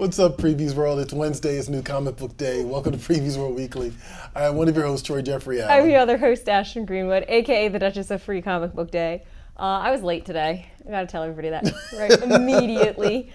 What's up, Previews World? It's Wednesday. It's New Comic Book Day. Welcome to Previews World Weekly. I am one of your hosts, Troy Jeffrey Allen. I'm your other host, Ashton Greenwood, a.k.a. the Duchess of Free Comic Book Day. I was late today. I gotta tell everybody that right immediately.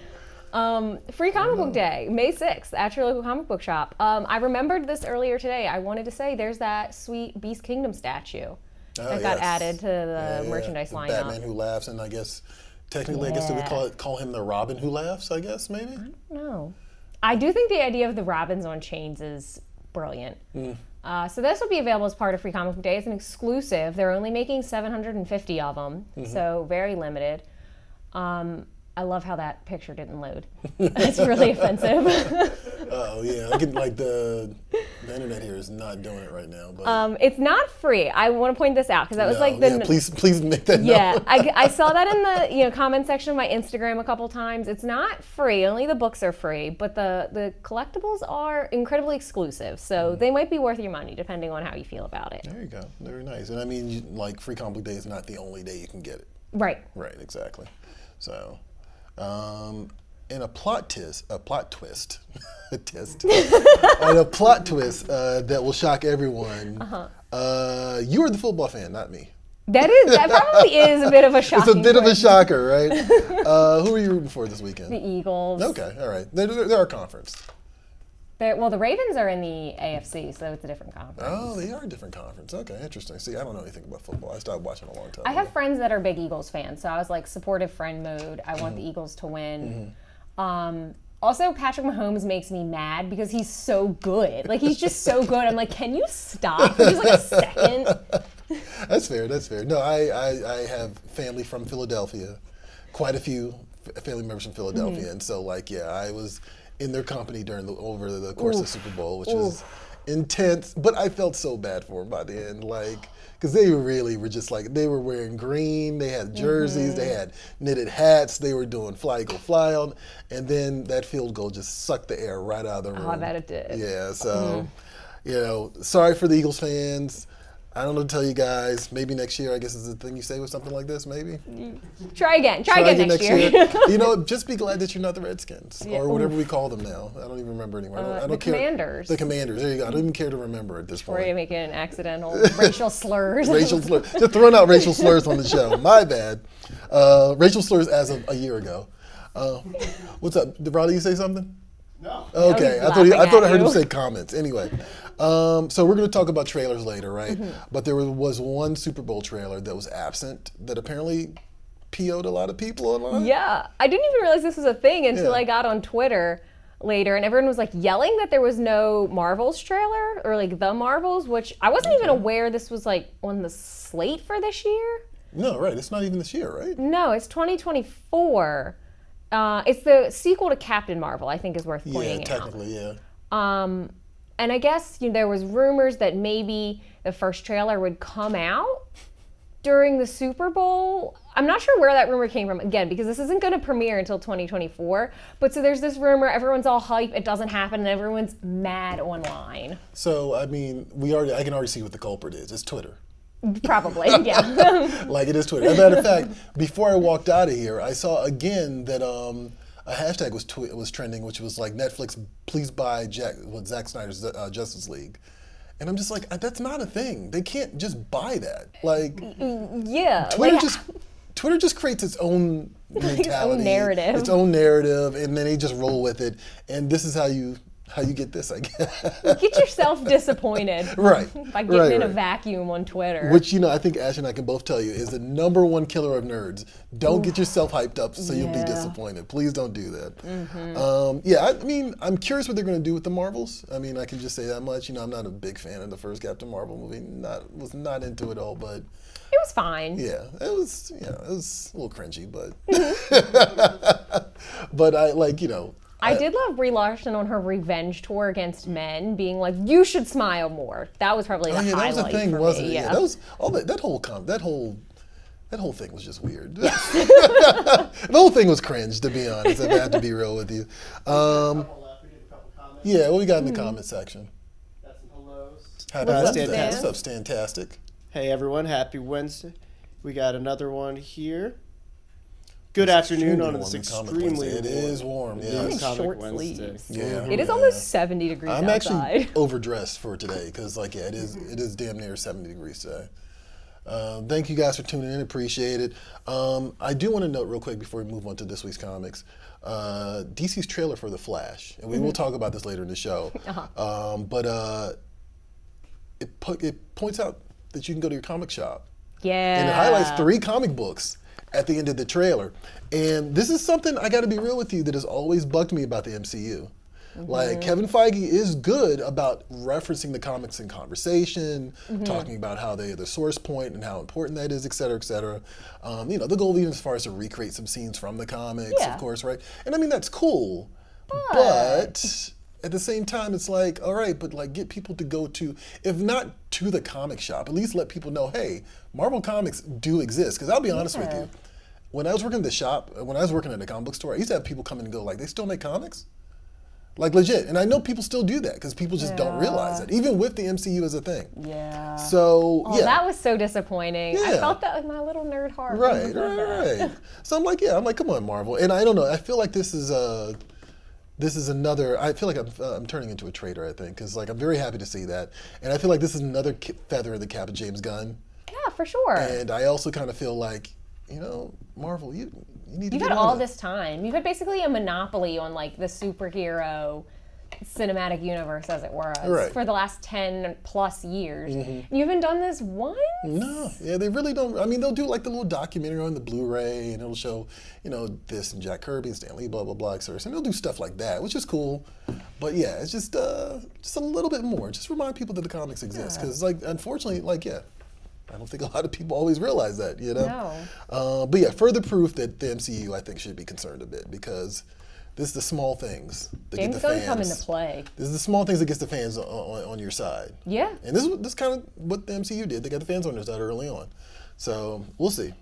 Free Comic Book Day, May 6th, at your local comic book shop. I remembered this earlier today. I wanted to say there's that sweet Beast Kingdom statue that got added to the merchandise lineup. Batman Who Laughs, and I guess technically, I guess we call him the Robin Who Laughs, I guess, maybe? I don't know. I do think the idea of the Robins on chains is brilliant. So this will be available as part of Free Comic Book Day. It's an exclusive. They're only making 750 of them, so very limited. I love how that picture didn't load. It's really offensive. Oh yeah, I can, the internet here is not doing it right now. But it's not free. I want to point this out because that was like the please make that known. Yeah, I saw that in the comment section of my Instagram a couple times. It's not free. Only the books are free, but the collectibles are incredibly exclusive. So they might be worth your money depending on how you feel about it. There you go. Very nice. And I mean, Free Comic Book Day is not the only day you can get it. Right. Right. Exactly. So. And a plot twist, a plot twist that will shock everyone. You are the football fan, not me. That probably is a bit of a shocker. It's a bit of a shocker, right? Who are you rooting for this weekend? The Eagles. Okay, all right. They're our conference. Well, the Ravens are in the AFC, so it's a different conference. Oh, they are a different conference. Okay, interesting. See, I don't know anything about football. I stopped watching a long time I ago. have friends that are big Eagles fans, so I was like supportive friend mode. I want the Eagles to win. Also, Patrick Mahomes makes me mad because he's so good. He's just so good. I'm like, can you stop for just a second? That's fair. No, I have family from Philadelphia, quite a few family members from Philadelphia, and so I was in their company over the course of the Super Bowl, which was intense, but I felt so bad for them by the end, because they really were just they were wearing green, they had jerseys, they had knitted hats, they were doing fly, eagle, fly on, and then that field goal just sucked the air right out of the room. Oh, I bet it did. Yeah, so, sorry for the Eagles fans. I don't know what to tell you guys. Maybe next year, I guess is the thing you say with something like this, maybe? Try again next year. Just be glad that you're not the Redskins or whatever we call them now. I don't even remember anymore. I don't care. Commanders. The Commanders. There you go. I don't even care to remember at this point. Or you making accidental racial slurs. Racial slurs. Just throwing out racial slurs on the show. My bad. Racial slurs as of a year ago. What's up? Did Riley, you say something? No. Okay, I thought I heard him say comments. Anyway, so we're going to talk about trailers later, right? But there was one Super Bowl trailer that was absent that apparently PO'd a lot of people online. Yeah, I didn't even realize this was a thing until I got on Twitter later, and everyone was yelling that there was no Marvels trailer or the Marvels, which I wasn't even aware this was on the slate for this year. No, right? It's not even this year, right? No, it's 2024. It's the sequel to Captain Marvel, I think is worth pointing out. Yeah, technically, yeah. And I guess there was rumors that maybe the first trailer would come out during the Super Bowl. I'm not sure where that rumor came from, again, because this isn't going to premiere until 2024. But so there's this rumor, everyone's all hype, it doesn't happen, and everyone's mad online. So, I mean, I can already see what the culprit is. It's Twitter. Probably, yeah. It is Twitter. As a matter of fact, before I walked out of here, I saw again that a hashtag was trending, which was Netflix, please buy Zack Snyder's Justice League. And I'm just that's not a thing. They can't just buy that. Yeah. Twitter just creates its own mentality. Its own narrative. And then they just roll with it. And this is how you get this, I guess. Get yourself disappointed. Right. By getting in a vacuum on Twitter. Which, I think Ash and I can both tell you is the number one killer of nerds. Don't get yourself hyped up so you'll be disappointed. Please don't do that. I'm curious what they're going to do with the Marvels. I mean, I can just say that much. I'm not a big fan of the first Captain Marvel movie. Was not into it all, but... It was fine. Yeah, it was a little cringy, but... but I did love Brie Larson on her revenge tour against men, being you should smile more. That was probably the highlight that was the thing, for wasn't me. it? Yeah, that was all that whole thing was just weird. The whole thing was cringe, to be honest. If I have to be real with you. Yeah, what we got in the comment section? Got some hellos. Happy What's up, Wednesday. Stan? What's up, Stantastic? Hey everyone, happy Wednesday. We got another one here. Good It's afternoon extremely on warm this in Comic extremely Wednesday. It is warm, yeah. I'm in Comic short Wednesday. sleeves. Yeah. It is almost 70 degrees I'm outside. actually overdressed for today because, like, yeah, it is damn near 70 degrees today. Thank you guys for tuning in. Appreciate it. I do want to note real quick before we move on to this week's comics, DC's trailer for The Flash, and we will talk about this later in the show. But it points out that you can go to your comic shop. Yeah. And it highlights 3 comic books at the end of the trailer. And this is something, I gotta be real with you, that has always bugged me about the MCU. Like, Kevin Feige is good about referencing the comics in conversation, talking about how they are the source point and how important that is, et cetera, et cetera. You know, the goal even as far as to recreate some scenes from the comics, of course, right? And I mean, that's cool. But at the same time, it's like, all right, but like get people to go to, if not to the comic shop, at least let people know, hey, Marvel Comics do exist. Because I'll be honest with you, when I was working at the shop, when I was working at a comic book store, I used to have people come in and go like, they still make comics? Like legit. And I know people still do that because people just don't realize it, even with the MCU as a thing. Yeah. So, Oh, that was so disappointing. I Yeah. felt that with my little nerd heart. Right. So I'm like, come on, Marvel. And I don't know, I feel like this is another, I feel like I'm turning into a traitor, I think, because like I'm very happy to see that. And I feel like this is another feather in the cap of James Gunn. Yeah, for sure. And I also kind of feel like, you know, Marvel, you need to You've get had on all it. this time. You've had basically a monopoly on like the superhero cinematic universe, as it were, for the last 10 plus years. You haven't done this once? No, yeah, they really don't. I mean, they'll do like the little documentary on the Blu-ray, and it'll show, you know, this and Jack Kirby and Stan Lee, blah blah blah, etc. And they'll do stuff like that, which is cool. But yeah, it's just a little bit more. Just remind people that the comics exist, because like unfortunately, like I don't think a lot of people always realize that, you know. No. But yeah, further proof that the MCU I think should be concerned a bit, because this is the small things that James get the Gunn fans. come into play. This is the small things that gets the fans on your side. Yeah. And this kind of what the MCU did. They got the fans on their side early on. So we'll see.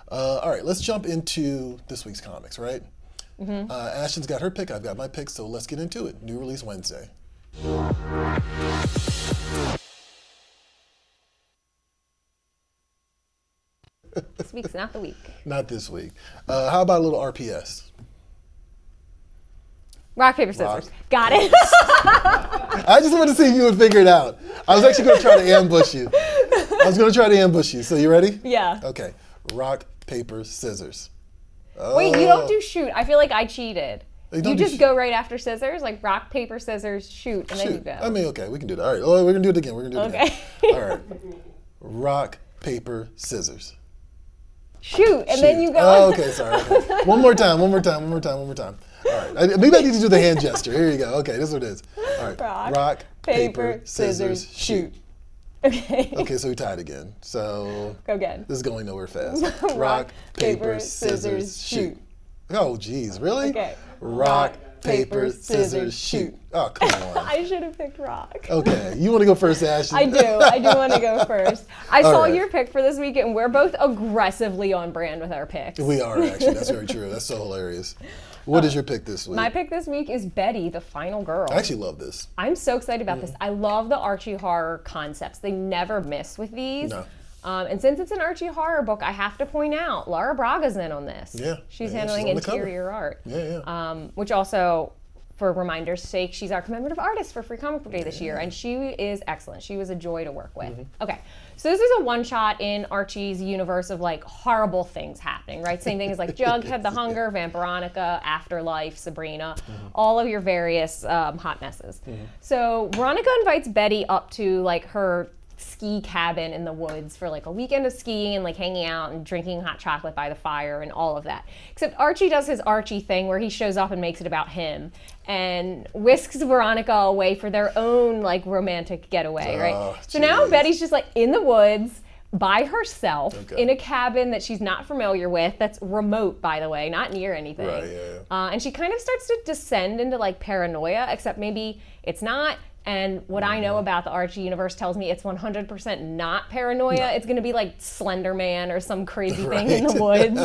All right, let's jump into this week's comics, right? Ashton's got her pick. I've got my pick. So let's get into it. New release Wednesday. This week's not the week. Not this week. How about a little RPS? Rock, paper, scissors. Got it. I just wanted to see if you would figure it out. I was actually going to try to ambush you. So you ready? Yeah. Okay. Rock, paper, scissors. Wait, you don't do shoot. I feel like I cheated. You You just go right after scissors, like rock, paper, scissors, shoot, and then you Shoot. go. I mean, okay, we can do that. All right. Oh, we're going to do it again. Okay. All right. Rock, paper, scissors. Shoot, and then you go. Oh, okay, sorry. Okay. One more time. All right. Maybe I need to do the hand gesture. Here you go. Okay, this is what it is. All right. Rock, paper, scissors, shoot. Okay. Okay, so we tied again. So Go again. this is going nowhere fast. Rock, paper, scissors, shoot. Oh, geez, really? Okay. Rock, paper, scissors, shoot. Oh, come on. I should have picked rock. Okay, you want to go first, Ashton? I do want to go first. I All saw right. your pick for this week, and we're both aggressively on brand with our picks. We are, actually. That's very true. That's so hilarious. What is your pick this week? My pick this week is Betty, the Final Girl. I actually love this. I'm so excited about this. I love the Archie horror concepts. They never miss with these. No. And since it's an Archie horror book, I have to point out Laura Braga's in on this. Yeah. She's Yeah, handling she's on the cover. interior art. Yeah. Which also, for reminder's sake, she's our commemorative artist for Free Comic Book Day this year, and she is excellent. She was a joy to work with. Okay, so this is a one-shot in Archie's universe of like horrible things happening, right? Same thing as like Jughead, The Hunger, Vampironica, Afterlife, Sabrina, all of your various hot messes. So Veronica invites Betty up to like her ski cabin in the woods for like a weekend of skiing and like hanging out and drinking hot chocolate by the fire and all of that. Except Archie does his Archie thing where he shows up and makes it about him and whisks Veronica away for their own like romantic getaway, right? So now geez. Betty's just like in the woods by herself Okay. in a cabin that she's not familiar with, that's remote, by the way, not near anything. Right, yeah. And she kind of starts to descend into like paranoia, except maybe it's not. And what I know about the Archie universe tells me it's 100% not paranoia. It's going to be like Slender Man or some crazy thing in the woods.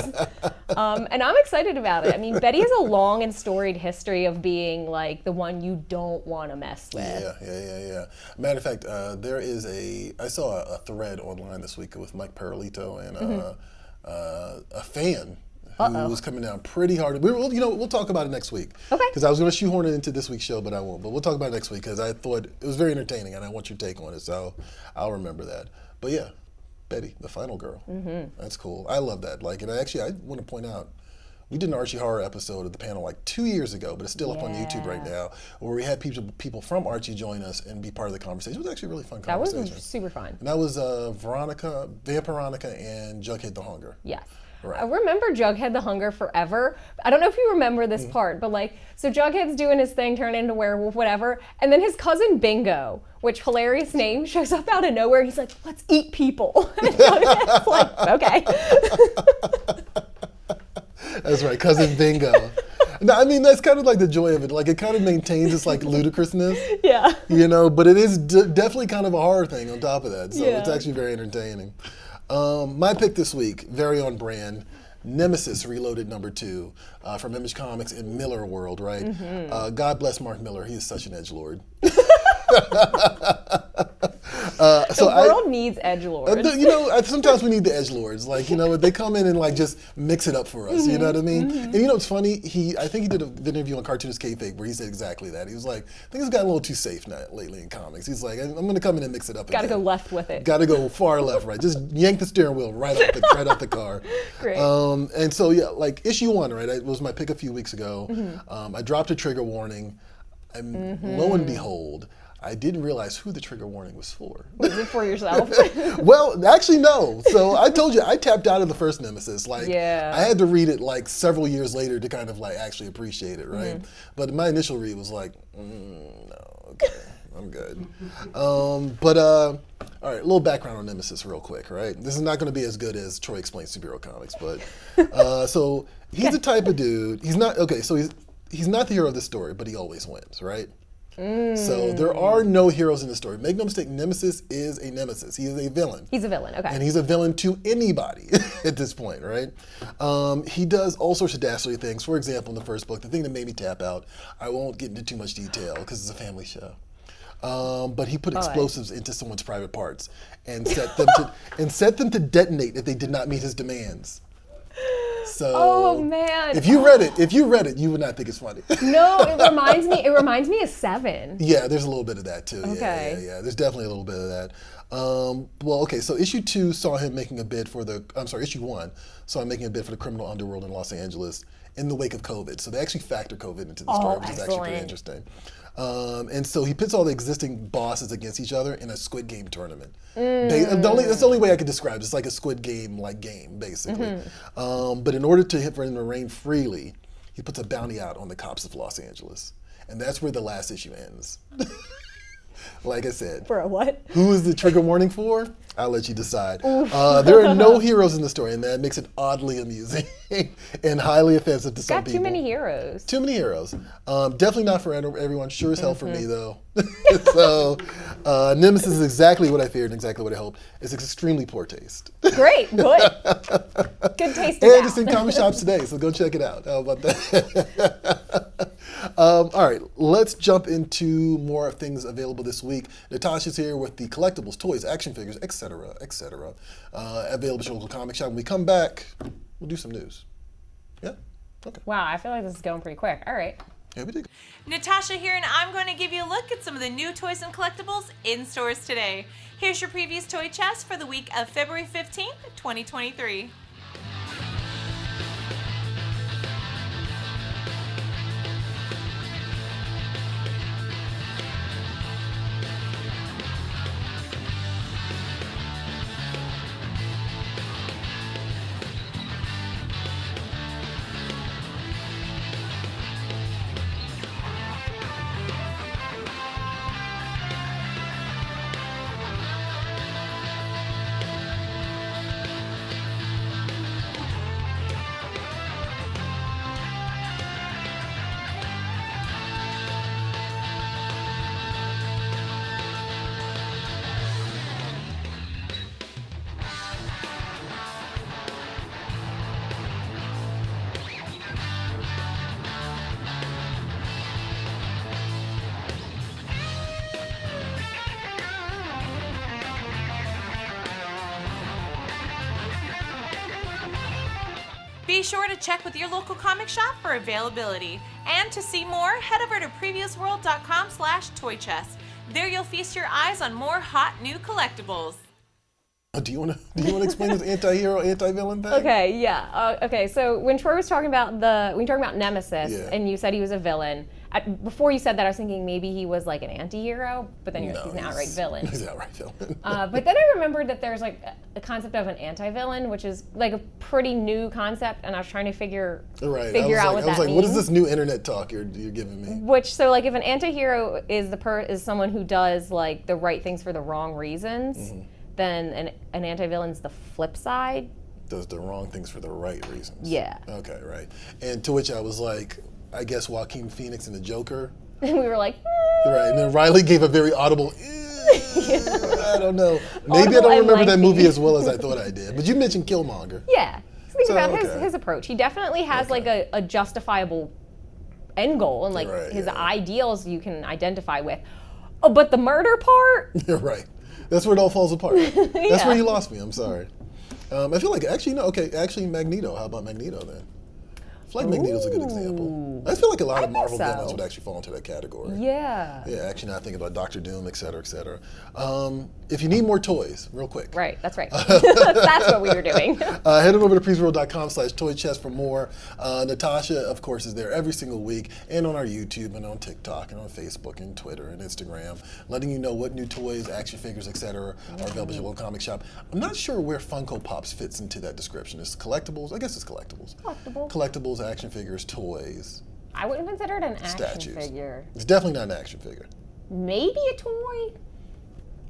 And I'm excited about it. I mean, Betty has a long and storied history of being like the one you don't want to mess with. Yeah. Matter of fact, I saw a thread online this week with Mike Parolito and a fan Uh-oh. was coming down pretty hard. We'll talk about it next week. Okay. Because I was going to shoehorn it into this week's show, but I won't. But we'll talk about it next week because I thought it was very entertaining, and I want your take on it. So I'll remember that. But yeah, Betty, the final girl. That's cool. I love that. Like, and I want to point out, we did an Archie Horror episode of the panel like 2 years ago, but it's still up on YouTube right now, where we had people from Archie join us and be part of the conversation. It was actually a really fun conversation. That was super fun. And that was Vampironica, and Jughead the Hunger. Yes. Right. I remember Jughead the Hunger forever. I don't know if you remember this part, but like, so Jughead's doing his thing, turning into werewolf, whatever, and then his cousin Bingo, which hilarious name, shows up out of nowhere. He's like, let's eat people. And Jughead's like, okay. That's right, cousin Bingo. No, I mean, that's kind of like the joy of it. Like, it kind of maintains its like ludicrousness. Yeah. But it is definitely kind of a horror thing on top of that. So it's actually very entertaining. My pick this week, very on brand, Nemesis Reloaded #2 from Image Comics in Miller World, right? God bless Mark Miller. He is such an edgelord. The world needs edgelords. Sometimes we need the edgelords. Like, they come in and like just mix it up for us. You know what I mean? And it's funny. I think he did an interview on Cartoonist Kayfabe where he said exactly that. He was like, I think it's gotten a little too safe now lately in comics. He's like, I'm going to come in and mix it up. Got to go left with it. Got to go far left, right? Just yank the steering wheel right off the car. Great. And so like issue 1, right? It was my pick a few weeks ago. I dropped a trigger warning, and lo and behold, I didn't realize who the trigger warning was for. Was it for yourself? Well, actually, no. So I told you, I tapped out of the first Nemesis. Like, I had to read it like several years later to kind of like actually appreciate it, right? But my initial read was like, no, okay, I'm good. All right, a little background on Nemesis real quick, right? This is not going to be as good as Troy Explains Superhero Comics, but so he's the type of dude, he's not the hero of this story, but he always wins, right? So there are no heroes in the story. Make no mistake, Nemesis is a nemesis. He is a villain. He's a villain, okay. And he's a villain to anybody at this point, right? He does all sorts of dastardly things. For example, in the first book, the thing that made me tap out, I won't get into too much detail because it's a family show. But he put explosives into someone's private parts and set them to detonate if they did not meet his demands. So, oh man! If you read it, you would not think it's funny. No, it reminds me of Seven. Yeah, there's a little bit of that too. Okay. Yeah. There's definitely a little bit of that. So issue 2 saw him making a bid for issue 1 saw him making a bid for the criminal underworld in Los Angeles in the wake of COVID. So they actually factor COVID into the story, which is actually pretty interesting. And so he pits all the existing bosses against each other in a Squid Game tournament. That's the only way I could describe it. It's like a Squid Game game, basically. But in order for him to reign freely, he puts a bounty out on the cops of Los Angeles. And that's where the last issue ends. Like I said. For a what? Who is the trigger warning for? I'll let you decide. There are no heroes in the story, and that makes it oddly amusing and highly offensive to some people. Got too many heroes. Too many heroes. Definitely not for everyone. Sure as hell for me, though. So, Nemesis is exactly what I feared and exactly what I hoped. It's extremely poor taste. Great, good. Good taste. And it's in comic shops today, so go check it out. How about that? All right, let's jump into more things available this week. Natasha's here with the collectibles, toys, action figures, etc., available at your local comic shop. When we come back, we'll do some news. Yeah? Okay. Wow, I feel like this is going pretty quick. All right. Yeah, we did. Natasha here, and I'm going to give you a look at some of the new toys and collectibles in stores today. Here's your Previews toy chest for the week of February 15th, 2023. Be sure to check with your local comic shop for availability. And to see more, head over to PREVIEWsworld.com/toy-chest. There you'll feast your eyes on more hot new collectibles. Do you want to explain this anti-hero, anti-villain thing? Okay, yeah. Okay, so when Troy was talking about Nemesis, Yeah. and you said he was a villain, before you said that, I was thinking maybe he was like an anti-hero, but then you're like, he's an outright villain. He's an outright villain. But then I remembered that there's like a concept of an anti-villain, which is like a pretty new concept, and I was trying to figure out what that means. I was like, what is this new internet talk you're giving me? So like if an anti-hero is someone who does like the right things for the wrong reasons, then an anti-villain's the flip side. Does the wrong things for the right reasons. Yeah. Okay, right. And to which I was like, I guess Joaquin Phoenix and the Joker. And we were like, Right, and then Riley gave a very audible, I don't know. Maybe Audible I don't and remember that lengthy. movie as well as I thought I did. But you mentioned Killmonger. yeah. Think So, about okay. his approach. He definitely has Okay. like a justifiable end goal, and like Right, his yeah. ideals you can identify with. Oh, but the murder part? You're right. That's where it all falls apart. That's Yeah. where you lost me. I'm sorry. I feel like actually Magneto. How about Magneto then? I feel like Magneto's a good example. I just feel like a lot of think Marvel so. villains would actually fall into that category. Yeah. Yeah, actually now I think about Doctor Doom, et cetera, et cetera. If you need more toys, real quick. Right, that's right. That's what we were doing. Head on over to PREVIEWsworld.com/toy-chest for more. Natasha, of course, is there every single week, and on our YouTube, and on TikTok, and on Facebook, and Twitter, and Instagram, letting you know what new toys, action figures, etc., are available at your local comic shop. I'm not sure where Funko Pops fits into that description. It's collectibles. I guess it's collectibles. Collectibles, action figures, toys, I wouldn't consider it an action statues. figure. It's definitely not an action figure. Maybe a toy?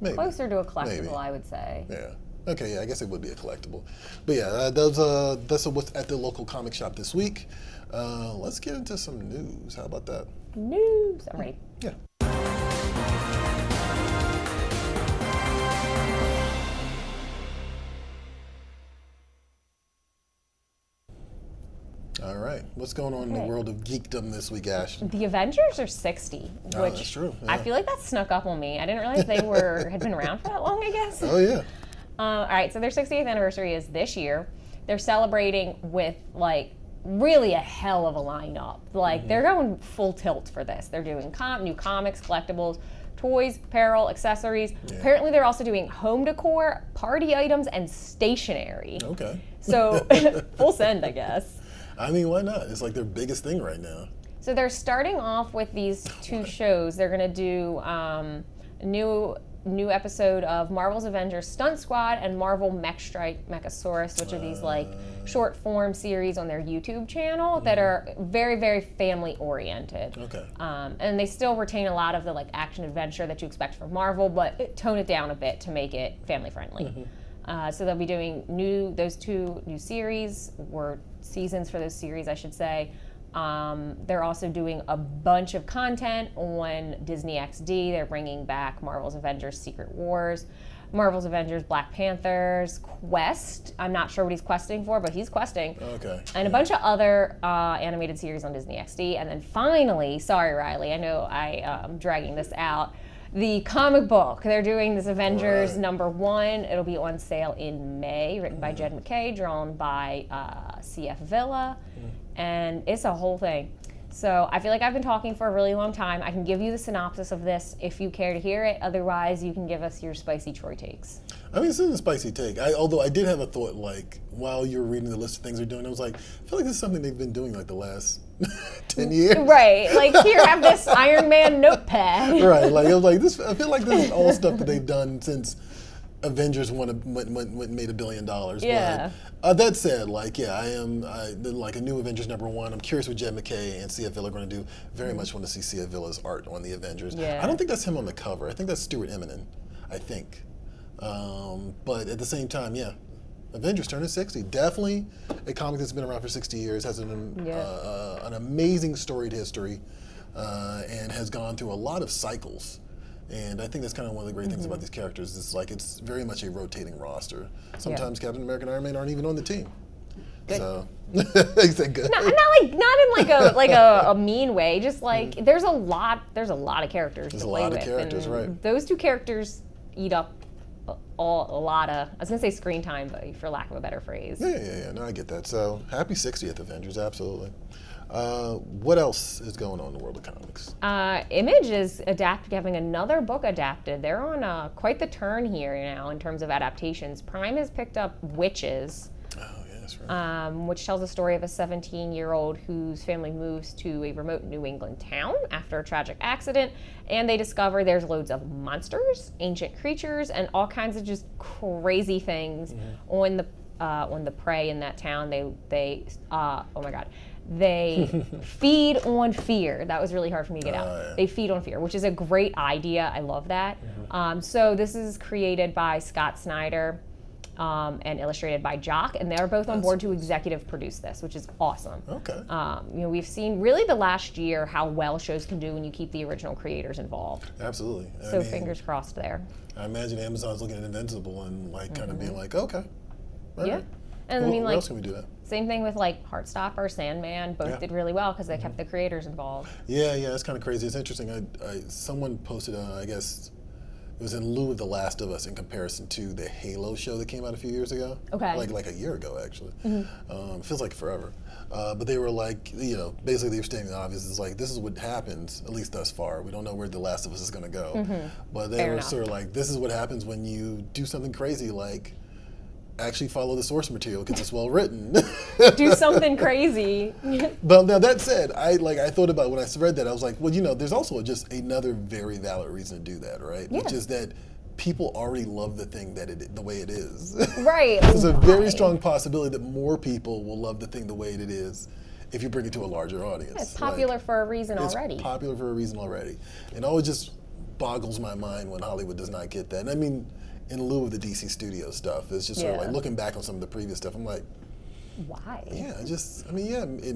Maybe. Closer to a collectible, Maybe. I would say. Yeah. Okay, yeah, I guess it would be a collectible. But yeah, that's what's at the local comic shop this week. Let's get into some news. How about that? News. I'm ready. Yeah. All right. What's going on in the Okay. world of geekdom this week, Ashton? The Avengers are 60, Oh, which that's true, I yeah. feel like that snuck up on me. I didn't realize they had been around for that long, I guess. Oh, yeah. All right, so their 60th anniversary is this year. They're celebrating with like really a hell of a lineup. Like they're going full tilt for this. They're doing new comics, collectibles, toys, apparel, accessories. Yeah. Apparently they're also doing home decor, party items, and stationery. Okay. So full send, I guess. I mean, why not? It's like their biggest thing right now. So they're starting off with these two shows. They're gonna do a new episode of Marvel's Avengers Stunt Squad and Marvel Mech Strike Mechasaurus, which are these like short form series on their YouTube channel that are very, very family oriented. Okay. And they still retain a lot of the like action adventure that you expect from Marvel, but tone it down a bit to make it family friendly. So they'll be doing those two new series, or seasons for those series, I should say. They're also doing a bunch of content on Disney XD. They're bringing back Marvel's Avengers Secret Wars, Marvel's Avengers Black Panthers, Quest. I'm not sure what he's questing for, but he's questing. Okay. And a bunch of other animated series on Disney XD. And then finally, sorry Riley, I know I'm dragging this out, the comic book. They're doing this Avengers Right. #1. It'll be on sale in May, written by Jed McKay, drawn by CF Villa. And it's a whole thing. So I feel like I've been talking for a really long time. I can give you the synopsis of this if you care to hear it. Otherwise, you can give us your spicy Troy takes. I mean, this is a spicy take. Although I did have a thought, like, while you were reading the list of things they're doing, I was like, I feel like this is something they've been doing, like, the last 10 years. Right. Like, here, have this Iron Man notepad. Right. Like, I was like, I feel like this is all stuff that they've done since Avengers made $1 billion. Yeah. But that said, like, yeah, like a new Avengers #1. I'm curious what Jed McKay and CF Villa are going to do. Very much want to see CF Villa's art on the Avengers. Yeah. I don't think that's him on the cover. I think that's Stuart Eminem. I think. But at the same time, yeah. Avengers turning 60. Definitely a comic that's been around for 60 years, has an amazing storied history, and has gone through a lot of cycles. And I think that's kind of one of the great things about these characters. It's like it's very much a rotating roster. Sometimes Captain America and Iron Man aren't even on the team. Good. So he said good. Not in like a mean way. Just like there's a lot of characters There's to a play lot of with, characters, and right. those two characters eat up a lot of, I was gonna say screen time, but for lack of a better phrase. Yeah. No, I get that. So happy 60th Avengers, absolutely. What else is going on in the world of comics? Image is having another book adapted. They're on quite the turn here now in terms of adaptations. Prime has picked up Witches. Oh, yeah, that's right. Which tells the story of a 17-year-old whose family moves to a remote New England town after a tragic accident, and they discover there's loads of monsters, ancient creatures, and all kinds of just crazy things on the prey in that town. They oh my god. They feed on fear. That was really hard for me to get out. Yeah. They feed on fear, which is a great idea. I love that. So this is created by Scott Snyder and illustrated by Jock, and they're both on board to executive produce this, which is awesome. Okay. We've seen really the last year how well shows can do when you keep the original creators involved. Absolutely. So fingers crossed there. I imagine Amazon's looking at Invincible and like kind of being like, okay. All Yeah. right. And Well, I mean, where like, else can we do that? same thing with like Heartstopper, Sandman, both Yeah. did really well because they kept the creators involved. Yeah, it's kind of crazy. It's interesting. Someone posted, I guess, it was in lieu of The Last of Us in comparison to the Halo show that came out a few years ago. Okay. Like a year ago, actually. Feels like forever. But they were like, basically they were stating the obvious. It's like, this is what happens, at least thus far. We don't know where The Last of Us is going to go. But they Fair were enough. sort of like, this is what happens when you do something crazy like actually follow the source material because it's well written. Do something crazy. But now that said, I thought about when I read that, I was like, well, there's also just another very valid reason to do that, right? Yeah. Which is that people already love the thing the way it is. Right. There's a very Why? strong possibility that more people will love the thing the way it is if you bring it to a larger audience. It's popular for a reason It's already. popular for a reason already. And it always just boggles my mind when Hollywood does not get that. And I mean, in lieu of the DC studio stuff, it's just sort of Yeah. like looking back on some of the previous stuff, I'm like, Why? it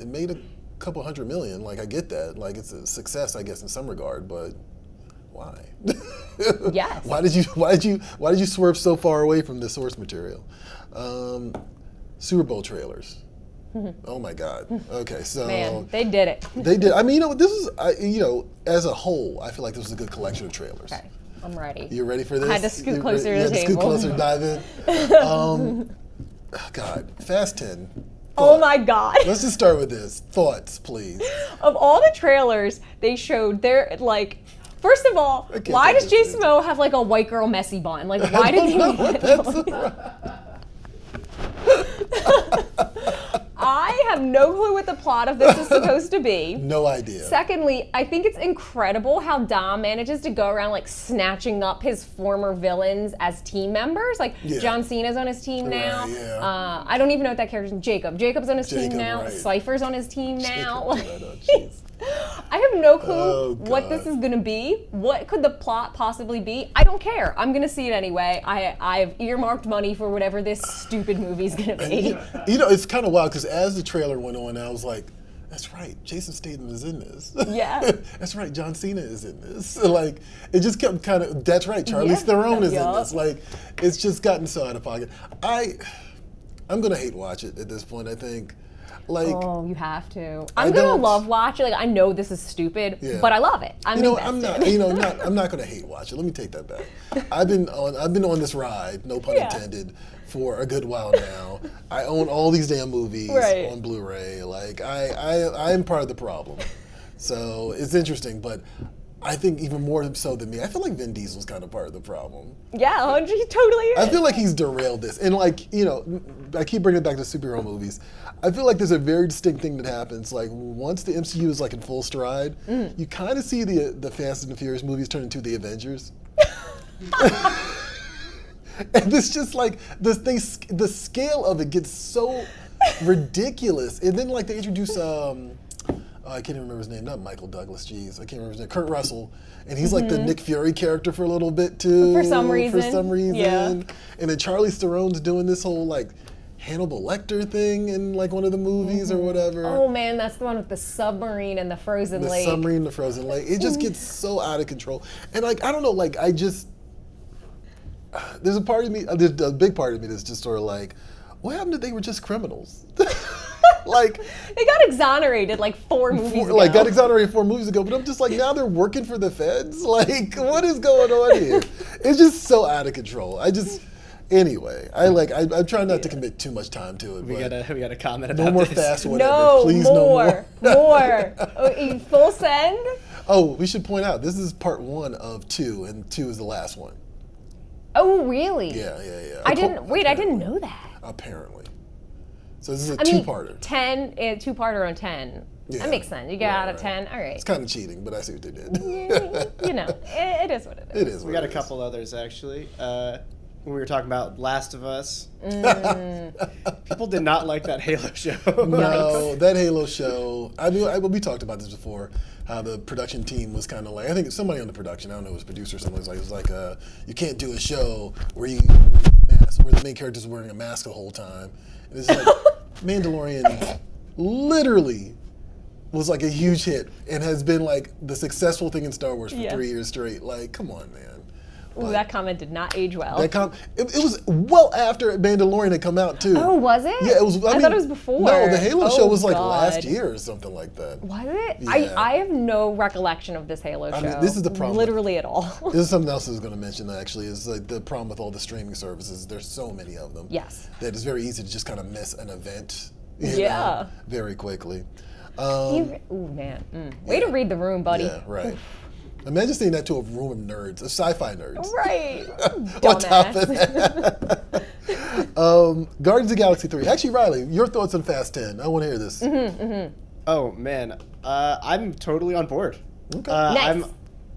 made a couple $100 million. Like, I get that. Like, it's a success, I guess, in some regard, but why? Yes. Why did you swerve so far away from the source material? Super Bowl trailers. Oh my God. Okay, so Man, they did it. they did. I mean, this is, as a whole, I feel like this was a good collection of trailers. Okay, I'm ready. You ready for this? I had to scoot You closer ready- to you the had to scoot table. closer, dive in. God, Fast 10. Oh my God. Let's just start with this. Thoughts, please. Of all the trailers they showed, they're like, first of all, can't why take does this Jason Momoa have like a white girl messy bun? Like, why did he make that? I have no clue what the plot of this is supposed to be. No idea. Secondly, I think it's incredible how Dom manages to go around like snatching up his former villains as team members. Like Yeah. John Cena's on his team now. Right, yeah. I don't even know what that character's name. Jacob. Jacob's on his team Jacob, now. right. Cypher's on his team now. Jacob, right, oh, jeez. I have no clue Oh, what this God. is gonna be. What could the plot possibly be? I don't care. I'm gonna see it anyway. I've earmarked money for whatever this stupid movie's gonna be. It's kind of wild because as the trailer went on, I was like, that's right, Jason Statham is in this. Yeah. That's right, John Cena is in this. Like, it just kept kind of, that's right, Charlize Yeah. Theron is in Yup. this. Like, it's just gotten so out of pocket. I'm going to hate watch it at this point, I think. Like, Oh, you have to. I I'm gonna don't- love watch it. Like I know this is stupid, Yeah. but I love it. I'm I'm invested. not, I'm not going to hate watch it. Let me take that back. I've been on this ride, no pun Yeah. intended, for a good while now. I own all these damn movies Right. on Blu-ray. Like I'm part of the problem. So it's interesting, but I think even more so than me, I feel like Vin Diesel's kind of part of the problem. Yeah, he totally is. I feel like he's derailed this. And like, I keep bringing it back to superhero movies. I feel like there's a very distinct thing that happens. Like once the MCU is like in full stride, you kind of see the Fast and the Furious movies turn into the Avengers. And it's just like the scale of it gets so ridiculous. And then like they introduce I can't even remember his name, not Michael Douglas, jeez, I can't remember his name, Kurt Russell. And he's like the Nick Fury character for a little bit too. For some reason. Yeah. And then Charlize Theron's doing this whole like Hannibal Lecter thing in like one of the movies or whatever. Oh man, that's the one with the submarine and the frozen The lake. submarine, the frozen lake. It just gets so out of control. And like, I don't know, like there's a part of me, there's a big part of me that's just sort of like, what happened if they were just criminals? Like, They got exonerated like 4 movies ago. got exonerated 4 movies ago, but I'm just like, now they're working for the feds? Like, what is going on here? It's just so out of control. Anyway, I'm trying not to commit too much time to it. We but got a comment about no more this. fast whatever. No, Please, more. no more. Oh, full send? Oh, we should point out, this is part 1 of 2, and 2 is the last one. Oh, really? Yeah. I didn't know that. Apparently. So this is a I mean, two-parter. 10, 2-parter on 10. Yeah. That makes sense. You get out of Right. 10. All right. It's kind of cheating, but I see what they did. It is what it is. It is. We got a couple others actually. When we were talking about Last of Us, people did not like that Halo show. No, that Halo show. I mean, we talked about this before. How the production team was kind of like, I think somebody on the production, I don't know, it was a producer or something. It was like, you can't do a show where where the main character's wearing a mask the whole time. And it's like Mandalorian literally was like a huge hit and has been like the successful thing in Star Wars for 3 years straight. Like, come on, man. Ooh, that comment did not age well. It was well after Mandalorian had come out too. Oh, was it? Yeah, it was. I thought it was before. No, the Halo show was like God. last year or something like that. Was it? Yeah. I have no recollection of this Halo show. I mean, this is the problem. Literally at all. This is something else I was going to mention actually, is like the problem with all the streaming services. There's so many of them. Yes. That it's very easy to just kind of miss an event. you Yeah. know, very quickly. Ooh, man. Way to read the room, buddy. Yeah, right. Imagine saying that to a room of nerds, of sci-fi nerds. Right. On top of Dumbass. that. Guardians of the Galaxy 3. Actually, Riley, your thoughts on Fast 10. I want to hear this. Oh man, I'm totally on board. Okay. Nice. I'm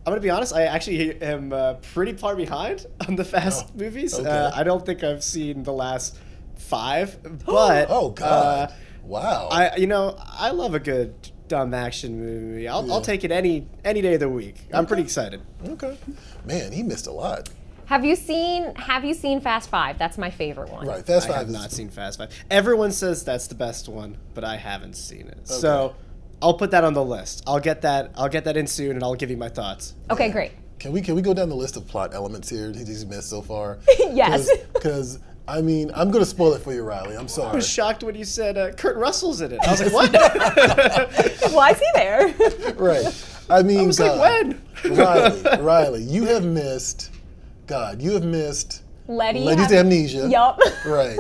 gonna be honest. I actually am pretty far behind on the Fast movies. okay. I don't think I've seen the last 5, but Oh, God. Wow. I love a good dumb action movie. I'll take it any day of the week. I'm pretty excited. Okay. Man, he missed a lot. Have you seen Fast 5? That's my favorite one. Right. Fast I 5 have is not seen Fast 5. Everyone says that's the best one, but I haven't seen it. So I'll put that on the list. I'll get that in soon, and I'll give you my thoughts. Okay, great. Can we go down the list of plot elements here he's missed so far? Yes. Because I mean, I'm gonna spoil it for you, Riley. I'm I sorry. was shocked when you said Kurt Russell's in it. I was like, what? Why is he there? Right. I mean, I was like, when? Riley, you have missed. Letty's Have- Amnesia. Yup. Right.